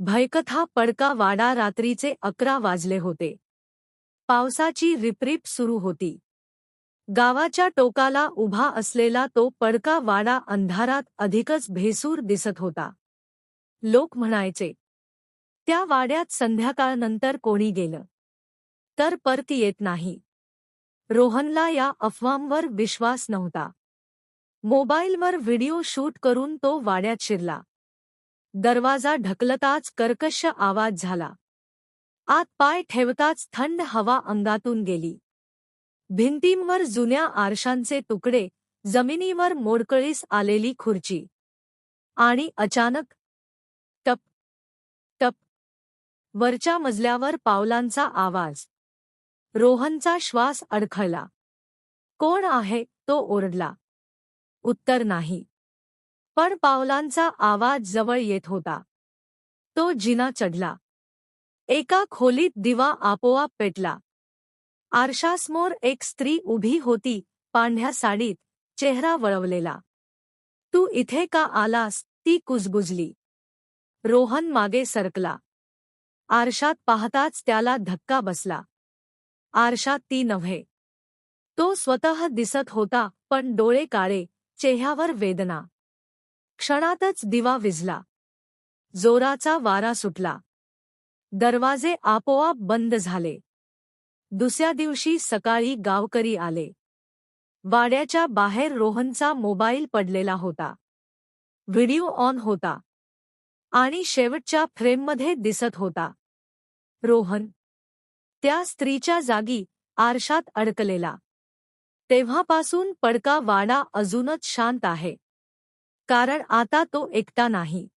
भयकथा पडका वाडा. रात्रीचे 11 वाजले होते. पावसाची रिपरिप सुरू होती. गावाच्या टोकाला उभा असलेला तो पडका वाडा अंधारात अधिकच भेसूर दिसत होता. लोक म्हणायचे, त्या वाड्यात संध्याकाळनंतर कोणी गेलं तर परत येत नाही. रोहनला या अफवांवर विश्वास नव्हता. मोबाईलवर व्हिडिओ शूट करून तो वाड्यात शिरला. दरवाजा ढकलताच कर्कश आवाज झाला. आत पाय ठेवताच थंड हवा अंगातून गेली. भिंतींवर जुन्या आरशांचे तुकडे, जमिनीवर मोडकळीस आलेली खुर्ची. आणि अचानक टप टप, वरच्या मजल्यावर पावलांचा आवाज. रोहनचा श्वास अडखळला. कोण आहे, तो ओरडला. उत्तर नाही. पण पावलांचा आवाज जवळ येत होता. तो जिना चढला. एका खोलीत दिवा आपोआप पेटला. आरशासमोर एक स्त्री उभी होती, पांढऱ्या साडीत, चेहरा वळवलेला. तू इथे का आलास, ती कुजबुजली. रोहन मागे सरकला. आरशात पाहताच त्याला धक्का बसला. आरशात ती नव्हे. तो स्वतः दिसत होता, पण डोळे काळे, चेहऱ्यावर वेदना. क्षणातच दिवा विझला. जोराचा वारा सुटला. दरवाजे आपोआप बंद झाले. दुसऱ्या दिवशी सकाळी गावकरी आले. वाड्याच्या बाहेर रोहनचा मोबाईल पडलेला होता. व्हिडिओ ऑन होता. आणि शेवटच्या फ्रेममध्ये दिसत होता रोहन, त्या स्त्रीच्या जागी, आरशात अडकलेला. तेव्हापासून पडका वाडा अजूनच शांत आहे. कारण आता तो एकटा नाही.